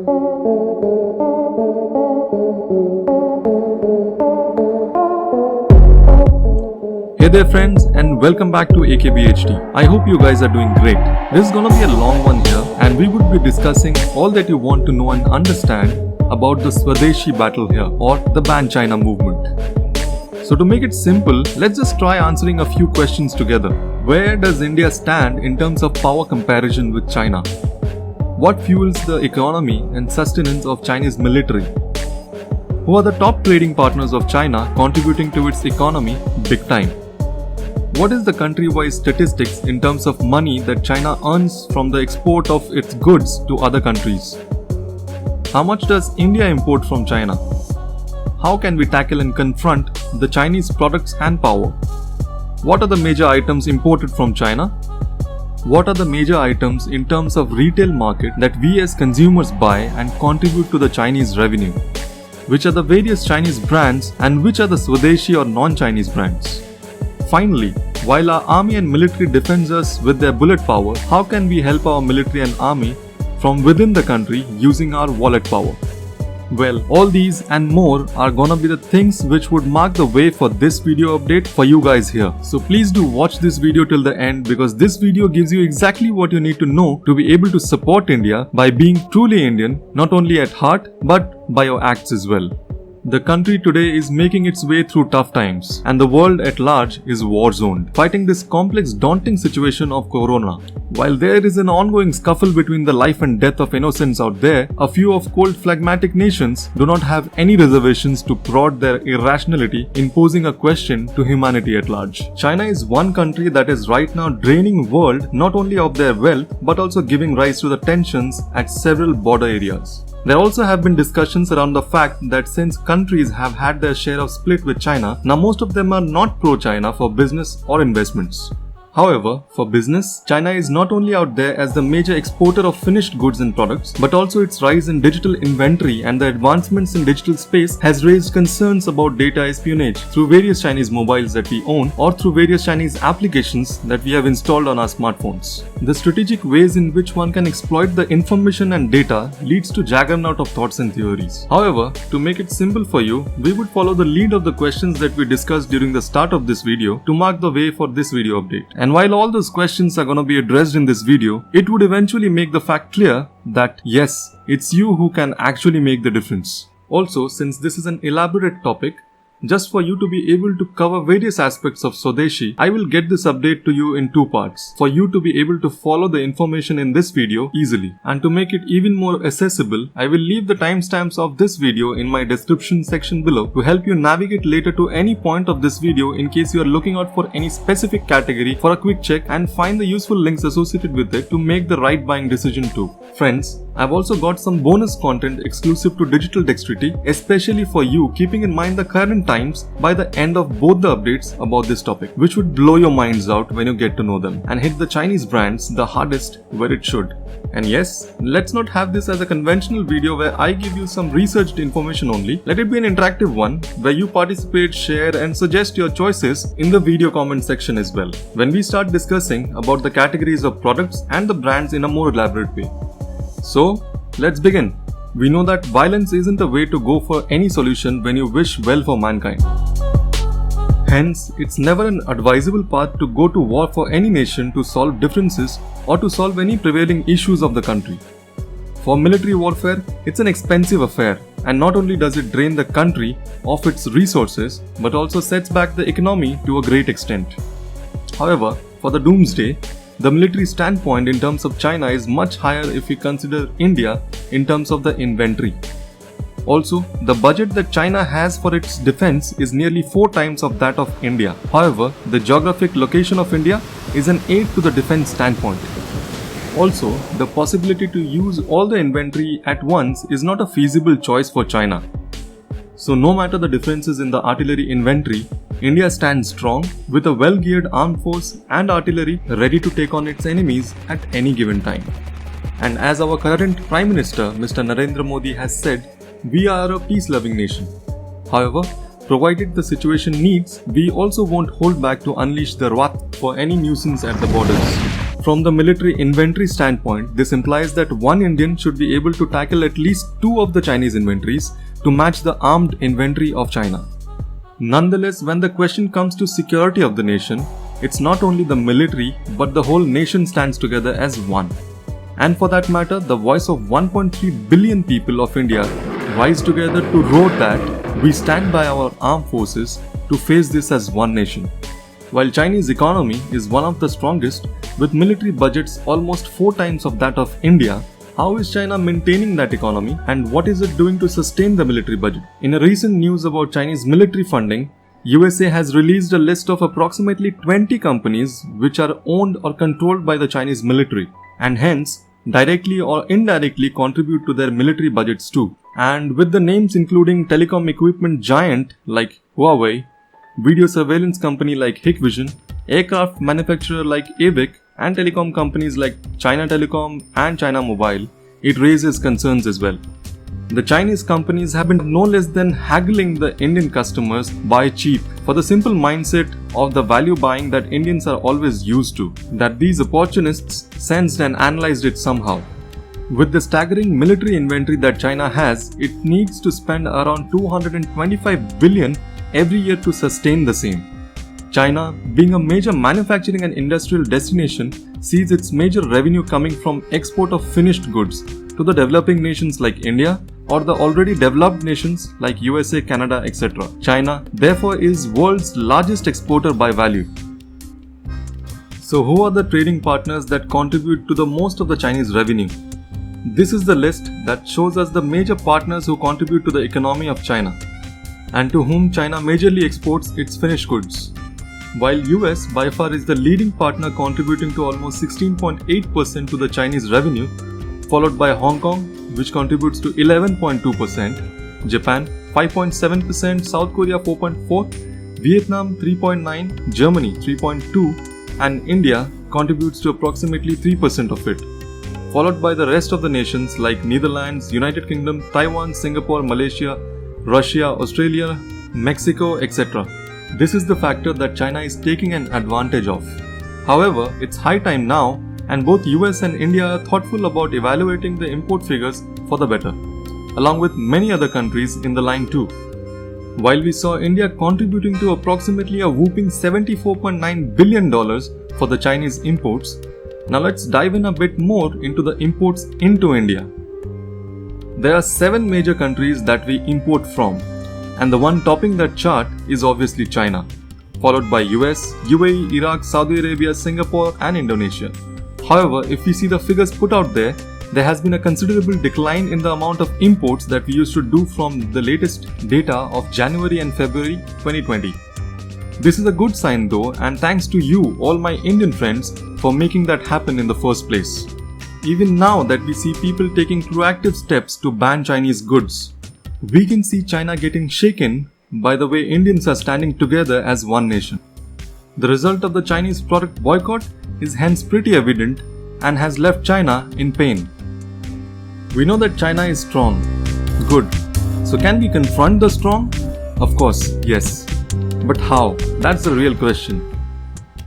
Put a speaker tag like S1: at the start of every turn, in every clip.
S1: Hey there friends, and welcome back to AKBHD. I hope you guys are doing great. This is gonna be a long one here, and we would be discussing all that you want to know and understand about the Swadeshi battle here, or the Ban China movement. So to make it simple, let's just try answering a few questions together. Where does India stand in terms of power comparison with China? What fuels the economy and sustenance of Chinese military? Who are the top trading partners of China contributing to its economy big time? What is the country-wise statistics in terms of money that China earns from the export of its goods to other countries? How much does India import from China? How can we tackle and confront the Chinese products and power? What are the major items imported from China? What are the major items in terms of retail market that we as consumers buy and contribute to the Chinese revenue? Which are the various Chinese brands and which are the Swadeshi or non-Chinese brands? Finally, while our army and military defends us with their bullet power, how can we help our military and army from within the country using our wallet power? Well, all these and more are gonna be the things which would mark the way for this video update for you guys here. So please do watch this video till the end, because this video gives you exactly what you need to know to be able to support India by being truly Indian, not only at heart but by your acts as well. The country today is making its way through tough times, and the world at large is war-zoned, fighting this complex, daunting situation of Corona. While there is an ongoing scuffle between the life and death of innocents out there, a few of cold phlegmatic nations do not have any reservations to prod their irrationality in posing a question to humanity at large. China is one country that is right now draining world not only of their wealth but also giving rise to the tensions at several border areas. There also have been discussions around the fact that since countries have had their share of split with China, now most of them are not pro-China for business or investments. However, for business, China is not only out there as the major exporter of finished goods and products, but also its rise in digital inventory and the advancements in digital space has raised concerns about data espionage through various Chinese mobiles that we own or through various Chinese applications that we have installed on our smartphones. The strategic ways in which one can exploit the information and data leads to juggernaut of thoughts and theories. However, to make it simple for you, we would follow the lead of the questions that we discussed during the start of this video to mark the way for this video update. And while all those questions are going to be addressed in this video, it would eventually make the fact clear that yes, it's you who can actually make the difference. Also, since this is an elaborate topic, just for you to be able to cover various aspects of Swadeshi, I will get this update to you in two parts, for you to be able to follow the information in this video easily. And to make it even more accessible, I will leave the timestamps of this video in my description section below to help you navigate later to any point of this video in case you are looking out for any specific category for a quick check and find the useful links associated with it to make the right buying decision too. Friends, I've also got some bonus content exclusive to Digital Dexterity, especially for you, keeping in mind the current times by the end of both the updates about this topic, which would blow your minds out when you get to know them and hit the Chinese brands the hardest where it should. And yes, let's not have this as a conventional video where I give you some researched information only. Let it be an interactive one where you participate, share and suggest your choices in the video comment section as well, when we start discussing about the categories of products and the brands in a more elaborate way. So, let's begin. We know that violence isn't the way to go for any solution when you wish well for mankind. Hence, it's never an advisable path to go to war for any nation to solve differences or to solve any prevailing issues of the country. For military warfare, it's an expensive affair, and not only does it drain the country of its resources, but also sets back the economy to a great extent. However, for the doomsday, the military standpoint in terms of China is much higher if we consider India in terms of the inventory. Also, the budget that China has for its defense is nearly 4 times of that of India. However, the geographic location of India is an aid to the defense standpoint. Also, the possibility to use all the inventory at once is not a feasible choice for China. So no matter the differences in the artillery inventory, India stands strong with a well-geared armed force and artillery ready to take on its enemies at any given time. And as our current Prime Minister Mr. Narendra Modi has said, we are a peace-loving nation. However, provided the situation needs, we also won't hold back to unleash the wrath for any nuisance at the borders. From the military inventory standpoint, this implies that one Indian should be able to tackle at least 2 of the Chinese inventories to match the armed inventory of China. Nonetheless, when the question comes to security of the nation, it's not only the military but the whole nation stands together as one. And for that matter, the voice of 1.3 billion people of India rise together to roar that we stand by our armed forces to face this as one nation. While Chinese economy is one of the strongest, with military budgets almost 4 times of that of India, how is China maintaining that economy and what is it doing to sustain the military budget? In a recent news about Chinese military funding, USA has released a list of approximately 20 companies which are owned or controlled by the Chinese military and hence directly or indirectly contribute to their military budgets too. And with the names including telecom equipment giant like Huawei, video surveillance company like Hikvision, aircraft manufacturer like AVIC, and telecom companies like China Telecom and China Mobile, it raises concerns as well. The Chinese companies have been no less than haggling the Indian customers buy cheap for the simple mindset of the value buying that Indians are always used to, that these opportunists sensed and analyzed it somehow. With the staggering military inventory that China has, it needs to spend around 225 billion every year to sustain the same. China, being a major manufacturing and industrial destination, sees its major revenue coming from export of finished goods to the developing nations like India or the already developed nations like USA, Canada, etc. China, therefore, is world's largest exporter by value. So who are the trading partners that contribute to the most of the Chinese revenue? This is the list that shows us the major partners who contribute to the economy of China and to whom China majorly exports its finished goods. While US by far is the leading partner contributing to almost 16.8% to the Chinese revenue, followed by Hong Kong, which contributes to 11.2%, Japan 5.7%, South Korea 4.4%, Vietnam 3.9%, Germany 3.2%, and India contributes to approximately 3% of it, followed by the rest of the nations like Netherlands, United Kingdom, Taiwan, Singapore, Malaysia, Russia, Australia, Mexico, etc. This is the factor that China is taking an advantage of. However, it's high time now, and both US and India are thoughtful about evaluating the import figures for the better, along with many other countries in the line too. While we saw India contributing to approximately a whopping $74.9 billion for the Chinese imports, now let's dive in a bit more into the imports into India. There are 7 major countries that we import from, and the one topping that chart is obviously China, followed by US, UAE, Iraq, Saudi Arabia, Singapore, and Indonesia. However, if we see the figures put out there has been a considerable decline in the amount of imports that we used to do from the latest data of January and February 2020. This is a good sign though, and thanks to you, all my Indian friends, for making that happen in the first place. Even now that we see people taking proactive steps to ban Chinese goods, we can see China getting shaken by the way Indians are standing together as one nation. The result of the Chinese product boycott is hence pretty evident and has left China in pain. We know that China is strong. Good. So can we confront the strong? Of course, yes. But how? That's the real question.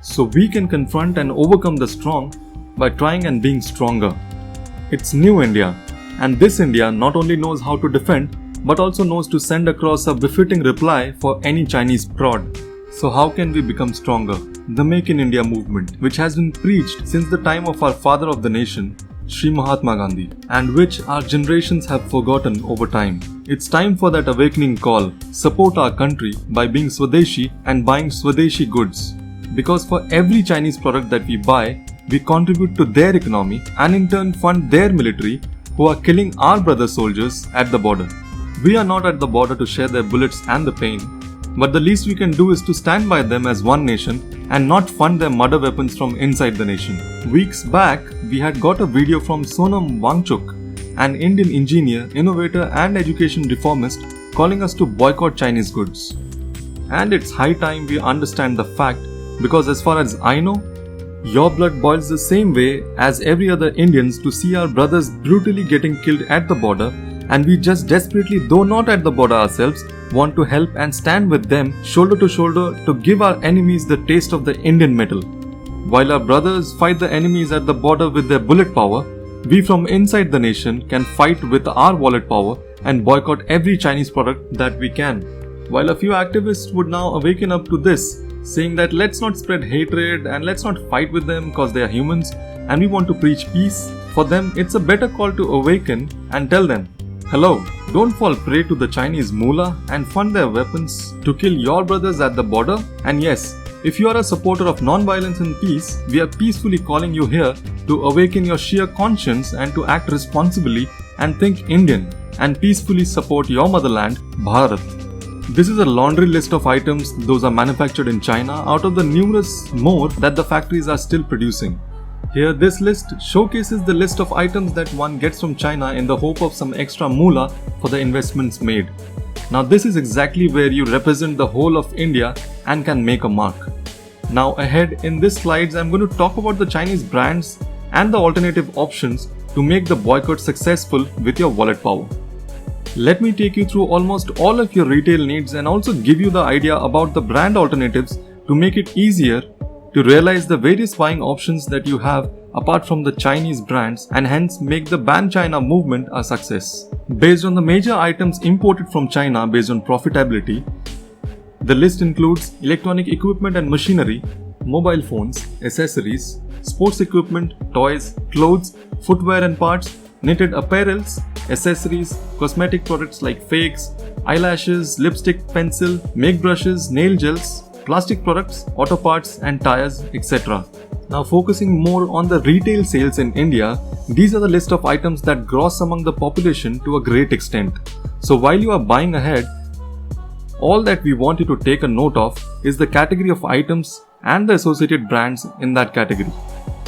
S1: So we can confront and overcome the strong by trying and being stronger. It's new India, and this India not only knows how to defend but also knows to send across a befitting reply for any Chinese prod. So how can we become stronger? The Make in India movement, which has been preached since the time of our father of the nation, Sri Mahatma Gandhi, and which our generations have forgotten over time. It's time for that awakening call. Support our country by being Swadeshi and buying Swadeshi goods. Because for every Chinese product that we buy, we contribute to their economy and in turn fund their military who are killing our brother soldiers at the border. We are not at the border to share their bullets and the pain, but the least we can do is to stand by them as one nation and not fund their murder weapons from inside the nation. Weeks back, we had got a video from Sonam Wangchuk, an Indian engineer, innovator and education reformist, calling us to boycott Chinese goods. And it's high time we understand the fact, because as far as I know, your blood boils the same way as every other Indians to see our brothers brutally getting killed at the border, and we just desperately, though not at the border ourselves, want to help and stand with them shoulder to shoulder to give our enemies the taste of the Indian metal. While our brothers fight the enemies at the border with their bullet power, we from inside the nation can fight with our wallet power and boycott every Chinese product that we can. While a few activists would now awaken up to this, saying that let's not spread hatred and let's not fight with them because they are humans and we want to preach peace, for them it's a better call to awaken and tell them, hello, don't fall prey to the Chinese mullah and fund their weapons to kill your brothers at the border. And yes, if you are a supporter of non-violence and peace, we are peacefully calling you here to awaken your sheer conscience and to act responsibly and think Indian and peacefully support your motherland, Bharat. This is a laundry list of items those are manufactured in China out of the numerous more that the factories are still producing. Here this list showcases the list of items that one gets from China in the hope of some extra moolah for the investments made. Now this is exactly where you represent the whole of India and can make a mark. Now ahead in this slides I'm going to talk about the Chinese brands and the alternative options to make the boycott successful with your wallet power. Let me take you through almost all of your retail needs and also give you the idea about the brand alternatives to make it easier to realize the various buying options that you have apart from the Chinese brands and hence make the Ban China movement a success. Based on the major items imported from China based on profitability, the list includes electronic equipment and machinery, mobile phones, accessories, sports equipment, toys, clothes, footwear and parts, knitted apparels, accessories, cosmetic products like fakes, eyelashes, lipstick, pencil, make brushes, nail gels, plastic products, auto parts and tires, etc. Now focusing more on the retail sales in India, these are the list of items that gross among the population to a great extent. So while you are buying ahead, all that we want you to take a note of is the category of items and the associated brands in that category,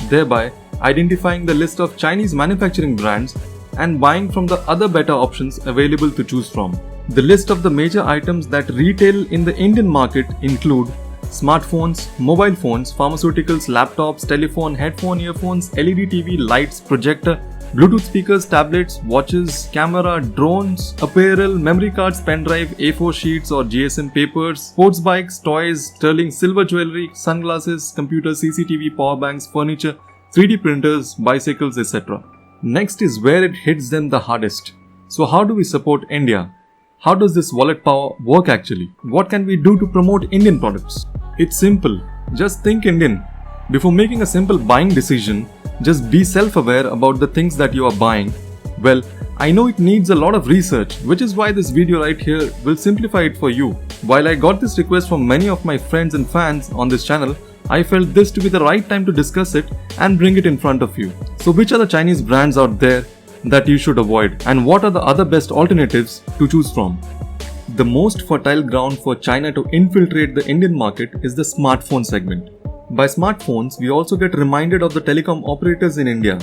S1: thereby identifying the list of Chinese manufacturing brands and buying from the other better options available to choose from. The list of the major items that retail in the Indian market include smartphones, mobile phones, pharmaceuticals, laptops, telephone, headphone, earphones, LED TV, lights, projector, Bluetooth speakers, tablets, watches, camera, drones, apparel, memory cards, pen drive, A4 sheets or GSM papers, sports bikes, toys, sterling silver jewelry, sunglasses, computers, CCTV, power banks, furniture, 3D printers, bicycles, etc. Next is where it hits them the hardest. So how do we support India? How does this wallet power work actually? What can we do to promote Indian products? It's simple. Just think Indian. Before making a simple buying decision, just be self-aware about the things that you are buying. Well, I know it needs a lot of research, which is why this video right here will simplify it for you. While I got this request from many of my friends and fans on this channel, I felt this to be the right time to discuss it and bring it in front of you. So which are the Chinese brands out there that you should avoid and what are the other best alternatives to choose from? The most fertile ground for China to infiltrate the Indian market is the smartphone segment. By smartphones, we also get reminded of the telecom operators in India.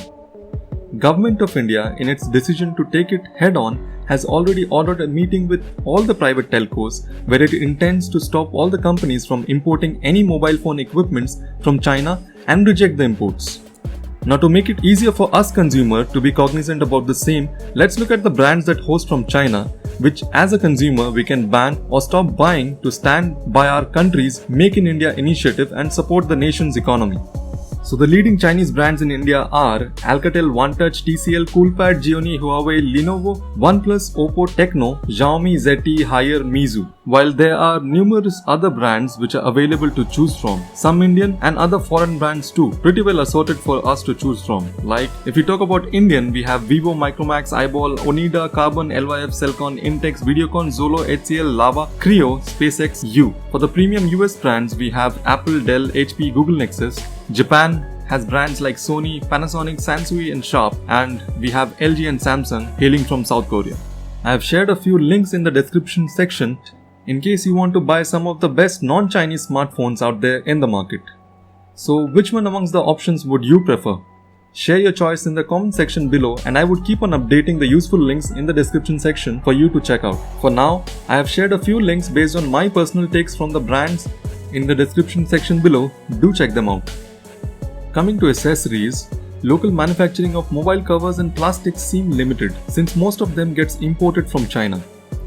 S1: Government of India, in its decision to take it head on, has already ordered a meeting with all the private telcos where it intends to stop all the companies from importing any mobile phone equipments from China and reject the imports. Now to make it easier for us consumer to be cognizant about the same, let's look at the brands that host from China, which as a consumer we can ban or stop buying to stand by our country's Make in India initiative and support the nation's economy. So the leading Chinese brands in India are Alcatel, OneTouch, TCL, Coolpad, Gionee, Huawei, Lenovo, OnePlus, Oppo, Tecno, Xiaomi, ZTE, Haier, Meizu. While there are numerous other brands which are available to choose from, some Indian and other foreign brands too, pretty well assorted for us to choose from. Like if we talk about Indian, we have Vivo, Micromax, Eyeball, Onida, Carbon, LYF, Cellcon, Intex, Videocon, Zolo, HCL, Lava, Creo, SpaceX, U. For the premium US brands, we have Apple, Dell, HP, Google Nexus. Japan has brands like Sony, Panasonic, Sansui and Sharp, and we have LG and Samsung hailing from South Korea. I have shared a few links in the description section in case you want to buy some of the best non-Chinese smartphones out there in the market. So which one amongst the options would you prefer? Share your choice in the comment section below and I would keep on updating the useful links in the description section for you to check out. For now, I have shared a few links based on my personal takes from the brands in the description section below. Do check them out. Coming to accessories, local manufacturing of mobile covers and plastics seem limited since most of them gets imported from China.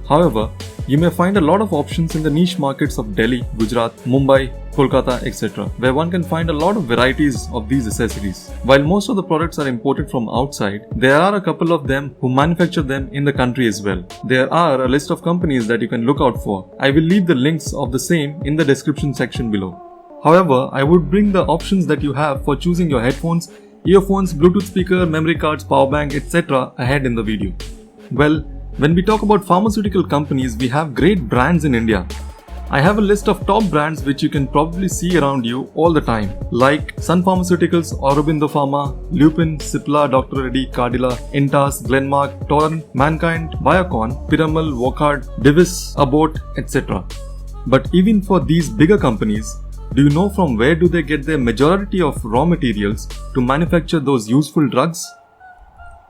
S1: However, you may find a lot of options in the niche markets of Delhi, Gujarat, Mumbai, Kolkata, etc., where one can find a lot of varieties of these accessories. While most of the products are imported from outside, there are a couple of them who manufacture them in the country as well. There are a list of companies that you can look out for. I will leave the links of the same in the description section below. However, I would bring the options that you have for choosing your headphones, earphones, Bluetooth speaker, memory cards, power bank, etc. ahead in the video. Well, when we talk about pharmaceutical companies, we have great brands in India. I have a list of top brands which you can probably see around you all the time, like Sun Pharmaceuticals, Aurobindo Pharma, Lupin, Cipla, Dr. Reddy, Cadila, Intas, Glenmark, Torrent, Mankind, Biocon, Piramal, Wockhardt, Divis, Abbott, etc. But even for these bigger companies, do you know from where do they get their majority of raw materials to manufacture those useful drugs?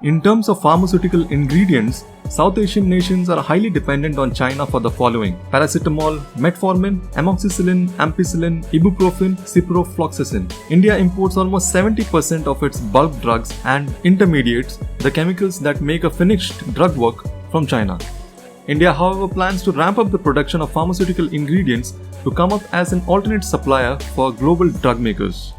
S1: In terms of pharmaceutical ingredients, South Asian nations are highly dependent on China for the following: paracetamol, metformin, amoxicillin, ampicillin, ibuprofen, ciprofloxacin. India imports almost 70% of its bulk drugs and intermediates, the chemicals that make a finished drug work, from China. India, however, plans to ramp up the production of pharmaceutical ingredients to come up as an alternate supplier for global drug makers.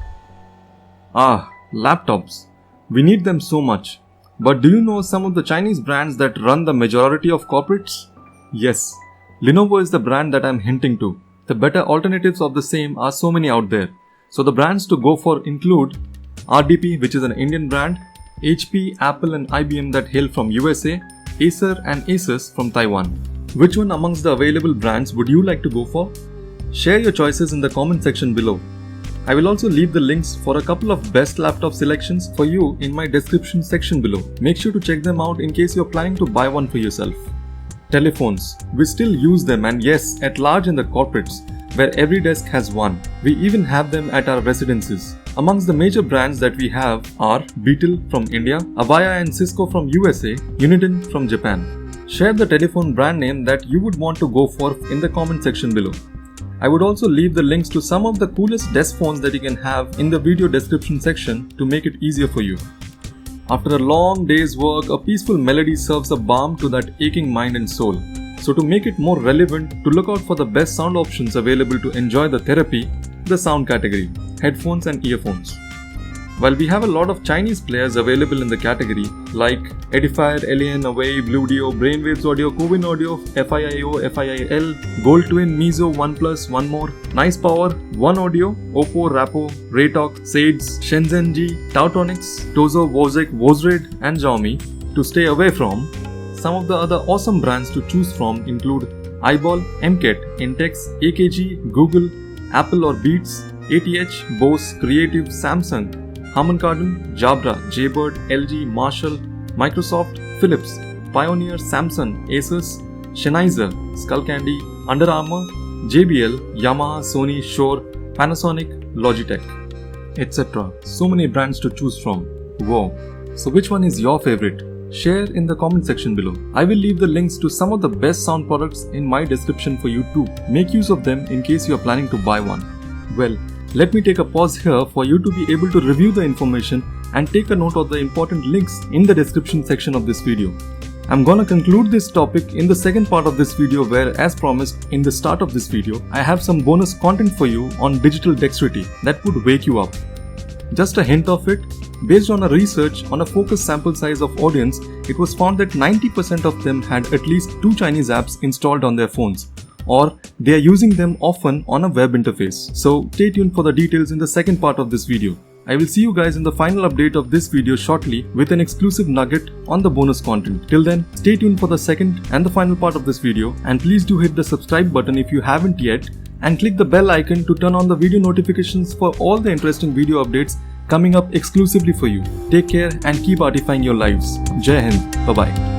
S1: Laptops. We need them so much. But do you know some of the Chinese brands that run the majority of corporates? Yes, Lenovo is the brand that I'm hinting to. The better alternatives of the same are so many out there. So the brands to go for include RDP, which is an Indian brand, HP, Apple and IBM that hail from USA, Acer and Asus from Taiwan. Which one amongst the available brands would you like to go for? Share your choices in the comment section below. I will also leave the links for a couple of best laptop selections for you in my description section below. Make sure to check them out in case you're planning to buy one for yourself. Telephones. We still use them, and yes, at large in the corporates, where every desk has one. We even have them at our residences. Amongst the major brands that we have are Beetle from India, Avaya and Cisco from USA, Uniden from Japan. Share the telephone brand name that you would want to go for in the comment section below. I would also leave the links to some of the coolest desk phones that you can have in the video description section to make it easier for you. After a long day's work, a peaceful melody serves a balm to that aching mind and soul. So to make it more relevant, to look out for the best sound options available to enjoy the therapy, the sound category, headphones and earphones. While we have a lot of Chinese players available in the category like Edifier, Alien, Away, Bluedio, Brainwaves Audio, Covin Audio, FIIO, FIIL, Gold Twin, Mizo, OnePlus, One More, Nice Power, One Audio, Oppo, Rappo, Raytalk, Sades, Shenzhen, Tautonics, Tozo, Wozek, Wozred and Xiaomi. To stay away from, some of the other awesome brands to choose from include Eyeball, MCAT, Intex, AKG, Google, Apple or Beats, ATH, Bose, Creative, Samsung, Harman Kardon, Jabra, Jaybird, LG, Marshall, Microsoft, Philips, Pioneer, Samsung, Asus, Sennheiser, Skullcandy, Under Armour, JBL, Yamaha, Sony, Shure, Panasonic, Logitech, etc. So many brands to choose from. Wow! So which one is your favorite? Share in the comment section below. I will leave the links to some of the best sound products in my description for you too. Make use of them in case you are planning to buy one. Well, let me take a pause here for you to be able to review the information and take a note of the important links in the description section of this video. I'm gonna conclude this topic in the second part of this video where, as promised in the start of this video, I have some bonus content for you on digital dexterity that would wake you up. Just a hint of it, based on a research on a focused sample size of audience, it was found that 90% of them had at least 2 Chinese apps installed on their phones, or they are using them often on a web interface. So stay tuned for the details in the second part of this video. I will see you guys in the final update of this video shortly with an exclusive nugget on the bonus content. Till then, stay tuned for the second and the final part of this video, and please do hit the subscribe button if you haven't yet, and click the bell icon to turn on the video notifications for all the interesting video updates coming up exclusively for you. Take care and keep artifying your lives. Jai Hind. Bye-bye.